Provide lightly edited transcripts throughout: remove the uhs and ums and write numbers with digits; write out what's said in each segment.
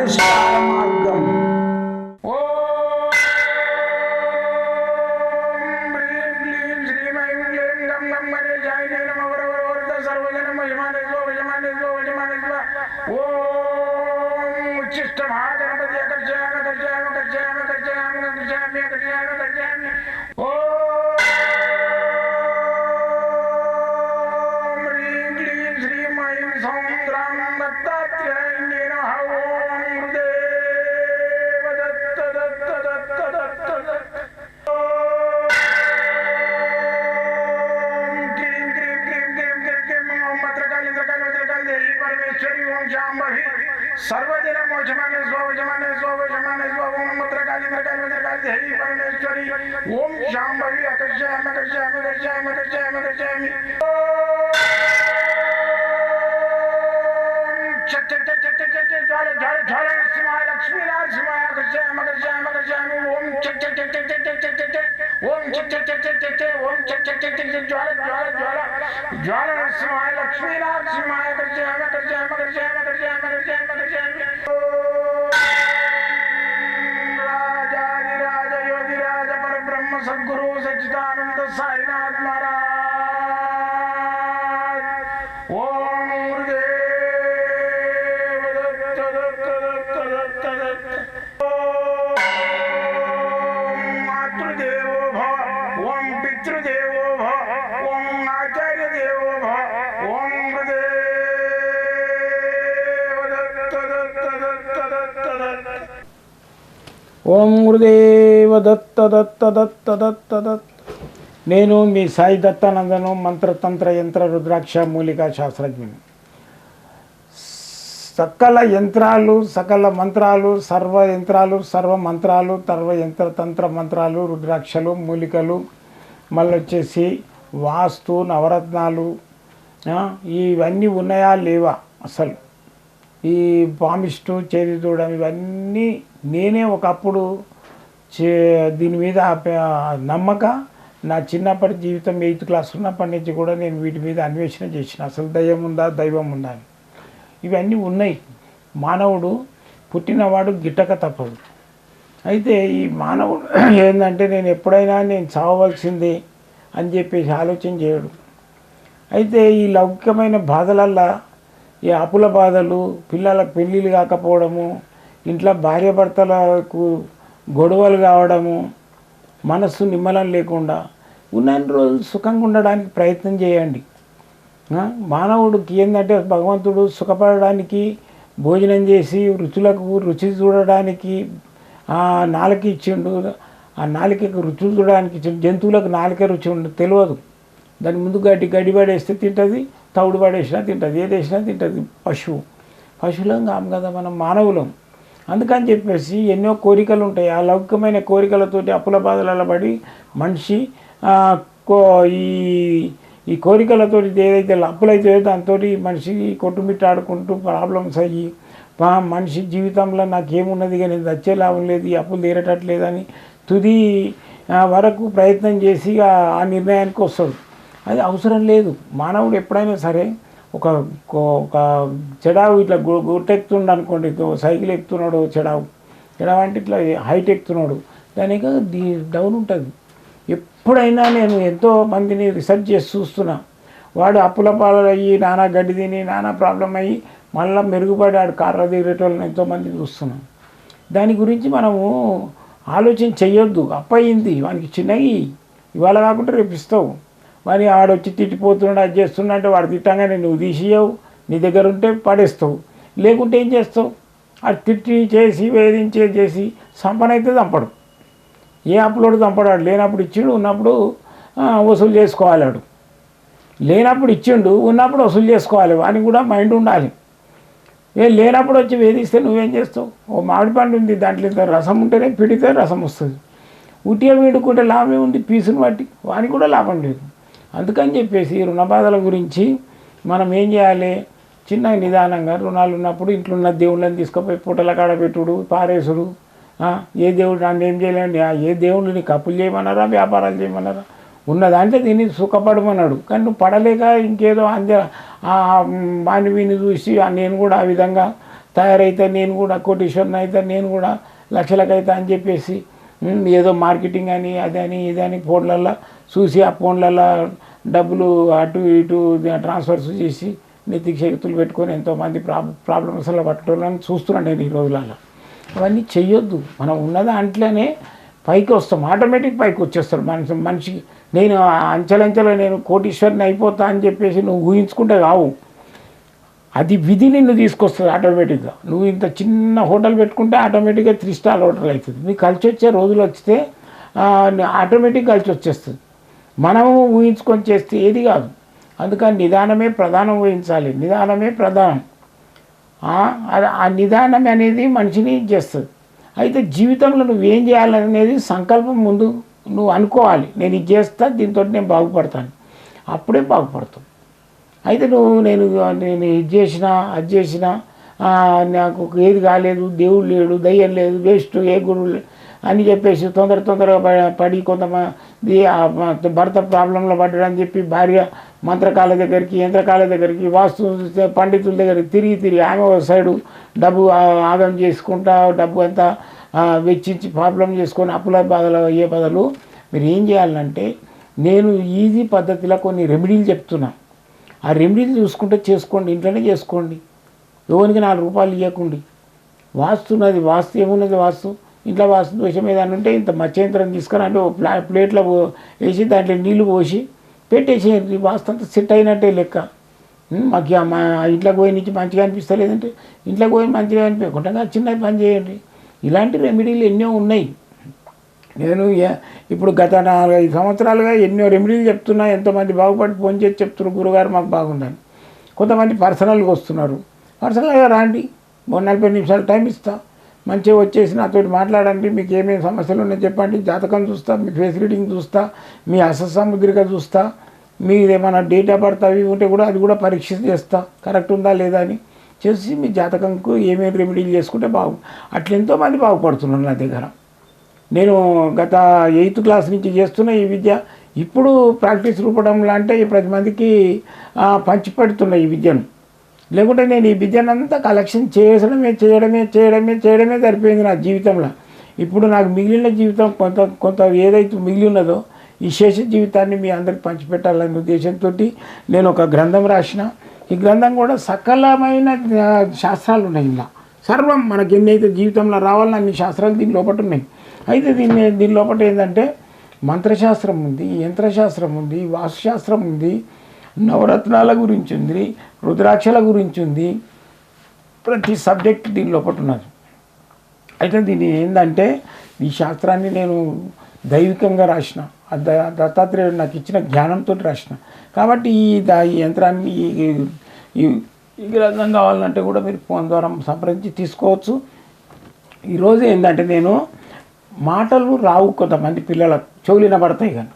పరిష్కార మార్గం. सर्वजन मोचमाने स्वजमाने स्वजमाने स्वम मुद्रकाली मृकाली मृकाली देवी परमेश्वरी ओम शांभवी अकर्षयामि अकर्षयामि अकर्षयामि अकर्षयामि अकर्षयामि चट चट चट चट चट ज्वाल ज्वाल ज्वाल नरसिंहाय लक्ष्मी नरसिंहाय अकर्षयामि अकर्षयामि अकर्षयामि ओम चट चट चट चट चट चट चट ओम चट चट चट चट चट ओम चट चट चट चट ज्वाल ज्वाल ज्वाल ज्वाल नरसिंहाय लक्ष्मी नरसिंहाय अकर्षयामि अकर्षयामि अकर्षयामि अकर्षयामि अकर्षयामि अकर्षयामि राजाधिराज योगिराज परब्रह्म सद्गुरु सच्चिदानंद साईनाथ महाराज ओम गुरुदेव दत्त दत्त दत्त दत्त दत्त ओम मातृदेवो भव ओम पितृदेवो भव ओम आचार्य देवो भव ओम गुरुदेव दत्त दत्त दत्त दत्त दत्त ఓం గురుదేవ దత్త దత్త దత్త దత్త దత్త. నేను మీ సాయి దత్తానందను, మంత్రతంత్ర యంత్ర రుద్రాక్ష మూలికా శాస్త్రజ్ఞుని. సకల యంత్రాలు, సకల మంత్రాలు, సర్వ యంత్రాలు, సర్వ మంత్రాలు, యంత్ర తంత్ర మంత్రాలు, రుద్రాక్షలు, మూలికలు, మళ్ళీ వచ్చేసి వాస్తు, నవరత్నాలు ఇవన్నీ ఉన్నాయా లేవా, అసలు ఈ పామిస్టు, చేతి దూడం, ఇవన్నీ నేనే ఒకప్పుడు దీని మీద నమ్మక నా చిన్నప్పటి జీవితం 8th క్లాస్ ఉన్నప్పటి నుంచి కూడా నేను వీటి మీద అన్వేషణ చేసిన. అసలు దయ్యం ఉందా, దైవం ఉందా అని. ఇవన్నీ ఉన్నాయి. మానవుడు పుట్టినవాడు గిట్టక తప్పదు. అయితే ఈ మానవుడు ఏంటంటే నేను ఎప్పుడైనా నేను చావవలసిందే అని చెప్పేసి ఆలోచన చేయడు. అయితే ఈ లౌకికమైన బాధలల్లా ఈ అప్పుల బాధలు, పిల్లలకు పెళ్ళిళ్ళు కాకపోవడము, ఇంట్లో భార్యాభర్తలకు గొడవలు కావడము, మనస్సు నిమ్మలం లేకుండా ఉన్నన్ని రోజులు సుఖంగా ఉండడానికి ప్రయత్నం చేయండి. మానవుడికి ఏంటంటే భగవంతుడు సుఖపడడానికి భోజనం చేసి రుచులకు రుచి చూడడానికి నాలుక ఇచ్చిండు. ఆ నాలుకకు రుచి చూడడానికి ఇచ్చిండు. జంతువులకు నాలుకే రుచి ఉండదు, తెలియదు. దాని ముందు గడ్డి పడేస్తే తింటుంది, తౌడు పడేసినా తింటుంది, ఏది వేసినా తింటుంది. పశువులం కాము కదా మనం, మానవులం. అందుకని చెప్పేసి ఎన్నో కోరికలు ఉంటాయి. ఆ లౌకికమైన కోరికలతోటి అప్పుల బాధలలో పడి మనిషి ఈ కోరికలతోటి ఏదైతే అప్పులైతే దాంతో మనిషి కొట్టుమిట్టాడుకుంటూ ప్రాబ్లమ్స్ అయ్యి మనిషి జీవితంలో నాకేమున్నది కానీ వచ్చే లాభం లేదు, ఈ అప్పులు తీరటట్లేదని తుది వరకు ప్రయత్నం చేసి ఆ నిర్ణయానికి వస్తాడు. అది అవసరం లేదు. మానవుడు ఎప్పుడైనా సరే ఒక చెడావు ఇట్లా గుట్టెక్కుతుండ అనుకోండి, సైకిల్ ఎక్కుతున్నాడు చెడావు అంటే ఇట్లా హైట్ ఎక్కుతున్నాడు, దానికి డౌన్ ఉంటుంది. ఎప్పుడైనా నేను ఎంతో మందిని రీసెర్చ్ చేసి చూస్తున్నా, వాడు అప్పుల పాలు అయ్యి నానా గడ్డి తిని నానా ప్రాబ్లం అయ్యి మళ్ళీ మెరుగుపడి ఆడు కార్ర దిగేటోళ్ళని ఎంతోమందిని చూస్తున్నాం. దాని గురించి మనము ఆలోచన చెయ్యొద్దు. అప్పయింది వానికి చిన్నవి ఇవాళ కాకుండా రేపు ఇస్తావు. మరి ఆడొచ్చి తిట్టిపోతున్నాడు, అది చేస్తున్నా అంటే వాడు తిట్టంగానే నువ్వు తీసియవు, నీ దగ్గర ఉంటే పడేస్తావు, లేకుంటే ఏం చేస్తావు? అది తిట్టి చేసి వేధించేసి సంపనైతే చంపడు. ఏ అప్పులోడు చంపడాడు. లేనప్పుడు ఇచ్చిండు, ఉన్నప్పుడు వసూలు చేసుకోవాలి. వాడు లేనప్పుడు ఇచ్చిండు, ఉన్నప్పుడు వసూలు చేసుకోవాలి. వానికి కూడా మైండ్ ఉండాలి. లేనప్పుడు వచ్చి వేధిస్తే నువ్వేం చేస్తావు? ఓ మామిడి పండు ఉంది, దాంట్లో ఇంత రసం ఉంటేనే పిడితే రసం వస్తుంది. ఉట్టిగా వీడుకుంటే లాభమే ఉంది, పీసును బట్టి వానికి కూడా లాభం లేదు. అందుకని చెప్పేసి రుణ బాధల గురించి మనం ఏం చేయాలి? చిన్న నిదానంగా రుణాలు ఉన్నప్పుడు ఇంట్లో ఉన్న దేవుళ్ళని తీసుకుపోయి పూటల కాడ పెట్టుడు, పారేసుడు. ఏ దేవుడు నన్ను ఏం చేయలేండి, ఏ దేవుళ్ళు నీకు అప్పులు చేయమన్నారా, వ్యాపారాలు చేయమన్నారా? ఉన్నదంటే దీన్ని సుఖపడమన్నాడు. కానీ నువ్వు పడలేక ఇంకేదో వాని వీని చూసి నేను కూడా ఆ విధంగా తయారైతే నేను కూడా కోటీశ్వరుని అయితే నేను కూడా లక్షలకైతే అని చెప్పేసి ఏదో మార్కెటింగ్ అని అదని ఇదని ఫోన్లల్లో చూసి ఆ ఫోన్లల్లో డబ్బులు అటు ఇటు ట్రాన్స్ఫర్స్ చేసి నెత్తికి శక్తులు పెట్టుకొని ఎంతోమంది ప్రాబ్లమ్స్లో పట్టుకోవాలని చూస్తున్నాను నేను ఈ రోజులలో. అవన్నీ చెయ్యొద్దు. మనం ఉన్న దాంట్లోనే పైకి వస్తాం, ఆటోమేటిక్ పైకి వచ్చేస్తాడు మనిషికి. నేను అంచెలంచెలో నేను కోటీశ్వరిని అయిపోతా అని చెప్పేసి నువ్వు ఊహించుకుంటే కావు, అది విధి నిన్ను తీసుకొస్తుంది ఆటోమేటిక్గా. నువ్వు ఇంత చిన్న హోటల్ పెట్టుకుంటే ఆటోమేటిక్గా 3 స్టార్ హోటల్ అవుతుంది. మీకు కలిసి వచ్చే రోజులు వస్తే ఆటోమేటిక్ కలిసి వచ్చేస్తుంది. మనము ఊహించుకొని చేస్తే ఏది కాదు. అందుకని నిదానమే ప్రధానం ఊహించాలి, నిదానమే ప్రధానం. ఆ నిదానం అనేది మనిషిని చేస్తుంది. అయితే జీవితంలో నువ్వేం చేయాలనేది సంకల్పం ముందు నువ్వు అనుకోవాలి. నేను ఇది చేస్తా, దీంతో నేను బాగుపడతాను, అప్పుడే బాగుపడతావు. అయితే నేను ఇది చేసినా అది చేసినా నాకు ఏది కాలేదు, దేవుడు లేడు, దయ్యం లేదు, వేస్ట్, ఏ గురువు అని చెప్పేసి తొందరగా పడి కొంతమంది భర్త ప్రాబ్లంలో పడ్డాడని చెప్పి భార్య మంత్రకాల దగ్గరికి, యంత్రకాల దగ్గరికి, వాస్తు పండితుల దగ్గరికి తిరిగి ఆమె ఒక సైడు డబ్బు ఆగం చేసుకుంటా డబ్బు అంతా వెచ్చించి ప్రాబ్లం చేసుకొని అప్పుల బాధలు అయ్యే బదులు మీరు ఏం చేయాలంటే, నేను ఈజీ పద్ధతిలో కొన్ని రెమెడీలు చెప్తున్నా. ఆ రెమెడీలు చూసుకుంటే చేసుకోండి, ఇంట్లోనే చేసుకోండి. ఎవరికి 4 రూపాయలు ఇవ్వకండి. వాస్తున్నది, వాస్తు ఏమున్నది, వాస్తు ఇంట్లో వాస్తు దోషం ఏదైనా ఉంటే ఇంత మత్స్యంత్రం తీసుకొని అంటే ప్లేట్లో వేసి దాంట్లో నీళ్లు పోసి పెట్టేసేయండి. వాస్తు అంతా సెట్ అయినట్టే లెక్క. మాకు మా ఇంట్లోకి పోయి నుంచి మంచిగా అనిపిస్తలేదంటే ఇంట్లోకి పోయి మంచిగా అనిపించకుండా చిన్న పని చేయండి. ఇలాంటి రెమెడీలు ఎన్నో ఉన్నాయి. నేను ఇప్పుడు గత 4-5 సంవత్సరాలుగా ఎన్నో రెమెడీలు చెప్తున్నా. ఎంతోమంది బాగుపడి ఫోన్ చేసి చెప్తున్నారు, గురుగారు మాకు బాగుందని. కొంతమంది పర్సనల్గా వస్తున్నారు. పర్సనల్గా రాండి, 40 నిమిషాలు టైం ఇస్తా, మంచిగా వచ్చేసి నాతో మాట్లాడండి. మీకు ఏమేమి సమస్యలు ఉన్నాయో చెప్పండి, జాతకం చూస్తా, మీ ఫేస్ రీడింగ్ చూస్తా, మీ అసముద్రిక చూస్తా, మీరు ఏమైనా డేట్ ఆఫ్ బర్త్ అవి ఉంటే కూడా అది కూడా పరీక్ష చేస్తా, కరెక్ట్ ఉందా లేదా అని చేసి మీ జాతకంకు ఏమేమి రెమెడీలు చేసుకుంటే అట్లా ఎంతోమంది బాగుపడుతున్నారు నా దగ్గర. నేను గత 8th క్లాస్ నుంచి చేస్తున్న ఈ విద్య ఇప్పుడు ప్రాక్టీస్ రూపడంలో అంటే 10 మందికి పంచిపెడుతున్న ఈ విద్యను. లేకుంటే నేను ఈ విద్యనంతా కలెక్షన్ చేయడమే సరిపోయింది నా జీవితంలో. ఇప్పుడు నాకు మిగిలిన జీవితం కొంత ఏదైతే మిగిలి ఉన్నదో ఈ శేష జీవితాన్ని మీ అందరికి పంచిపెట్టాలనే ఉద్దేశంతో నేను ఒక గ్రంథం రాసిన. ఈ గ్రంథం కూడా సకలమైన శాస్త్రాలు ఉన్నాయి. ఇలా సర్వం మనకి ఎన్నైతే జీవితంలో రావాలని అన్ని శాస్త్రాలు దీని లోపల ఉన్నాయి. అయితే దీని లోపల ఏంటంటే మంత్రశాస్త్రం ఉంది, యంత్రశాస్త్రం ఉంది, వాస్తుశాస్త్రం ఉంది, నవరత్నాల గురించి ఉంది, రుద్రాక్షల గురించి ఉంది. ప్రతి సబ్జెక్ట్ దీని లోపల ఉన్నది. అయితే దీన్ని ఏంటంటే ఈ శాస్త్రాన్ని నేను దైవికంగా రాసిన, దత్తాత్రేయుడు నాకు ఇచ్చిన జ్ఞానంతో రాసిన. కాబట్టి ఈ యంత్రాన్ని ఈ గ్రంథం కావాలంటే కూడా మీరు ఫోన్ ద్వారా సంప్రదించి తీసుకోవచ్చు. ఈరోజు ఏంటంటే నేను మాటలు రావు కొంతమంది పిల్లలకు, చెవులిన పడతాయి కానీ,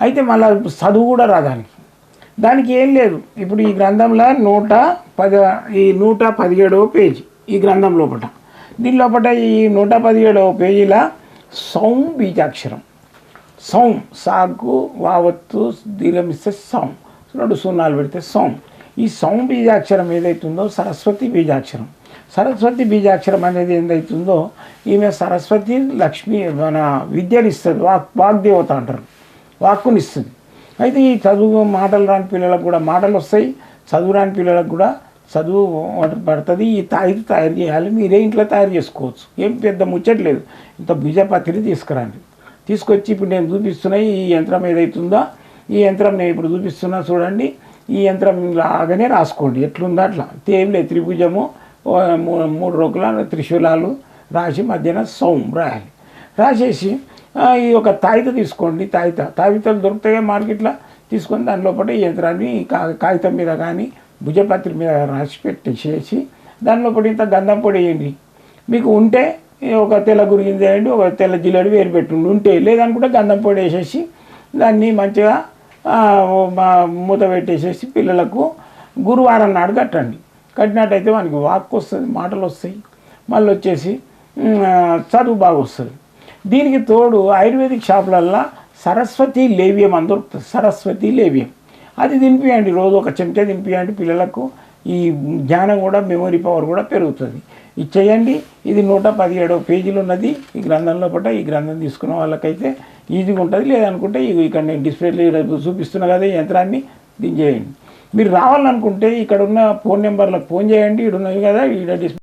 అయితే మళ్ళీ చదువు కూడా దానికి ఏం లేదు. ఇప్పుడు ఈ గ్రంథంలో 117వ పేజీ ఈ గ్రంథం లోపల. దీని లోపల ఈ 117వ పేజీలో సౌం బీజాక్షరం. సౌం సాగు వావత్తు దీర్ఘమిస్తే సౌం, 2 సున్నాలు పెడితే సౌం. ఈ సౌం బీజాక్షరం ఏదైతుందో సరస్వతి బీజాక్షరం. సరస్వతి బీజాక్షరం అనేది ఏదైతుందో ఈమె సరస్వతి లక్ష్మి మన విద్యనిస్తుంది, వాగ్దేవత అంటారు, వాక్కునిస్తుంది. అయితే ఈ చదువు మాటలు రాని పిల్లలకు కూడా మాటలు వస్తాయి, చదువు రాని పిల్లలకు కూడా చదువు పడుతుంది. ఈ తాయిది తయారు చేయాలి, మీరే ఇంట్లో తయారు చేసుకోవచ్చు, ఏం పెద్ద ముచ్చట్లేదు. ఇంత బీజపత్రి తీసుకొచ్చి ఇప్పుడు నేను చూపిస్తున్న ఈ యంత్రం ఏదైతుందో ఈ యంత్రం నేను ఇప్పుడు చూపిస్తున్నా చూడండి. ఈ యంత్రం లాగానే రాసుకోండి, ఎట్లుందో అట్లా. ఏం లేదు, త్రిభుజము 3 రోకుల త్రిశూలాలు రాసి మధ్యన సౌం రాయాలి. రాసేసి ఈ ఒక తాయిత తీసుకోండి. తాయితలు దొరుకుతాయి మార్కెట్లో, తీసుకొని దాని లోపల ఈ యంత్రాన్ని కాగితం మీద కానీ భుజపత్రి మీద రాసి పెట్టేసేసి దాని లోపల ఇంత గంధం పొడి వేయండి. మీకు ఉంటే ఒక తెల్ల గురిగింజ వేయండి, ఒక తెల్ల జిల్లడి వేరు పెట్టుండి. ఉంటే లేదనుకుంటే గంధం పొడి వేసేసి దాన్ని మంచిగా మూత పెట్టేసేసి పిల్లలకు గురువారం నాడు కట్టండి. కట్టినట్టయితే మనకి వాక్ వస్తుంది, మాటలు వస్తాయి, మళ్ళీ వచ్చేసి చదువు బాగా వస్తుంది. దీనికి తోడు ఆయుర్వేదిక్ షాపులల్లో సరస్వతి లేవ్యం అని దొరుకుతుంది. సరస్వతి లేవ్యం అది తినిపియండి, రోజు ఒక చెంచా తినిపియండి పిల్లలకు. ఈ జ్ఞానం కూడా మెమొరీ పవర్ కూడా పెరుగుతుంది. ఇది చేయండి. ఇది 117 పేజీలు ఉన్నది ఈ గ్రంథం లోపల. ఈ గ్రంథం తీసుకున్న వాళ్ళకైతే ఈజీగా ఉంటుంది. లేదనుకుంటే ఇక్కడ నేను డిస్ప్లేలో చూపిస్తున్నా కదా ఈ యంత్రాన్ని, దీన్ని చేయండి. మీరు రావాలనుకుంటే ఇక్కడ ఉన్న ఫోన్ నెంబర్లకు ఫోన్ చేయండి. ఇక్కడ ఉన్నవి కదా, ఇక్కడ డిస్ప్లే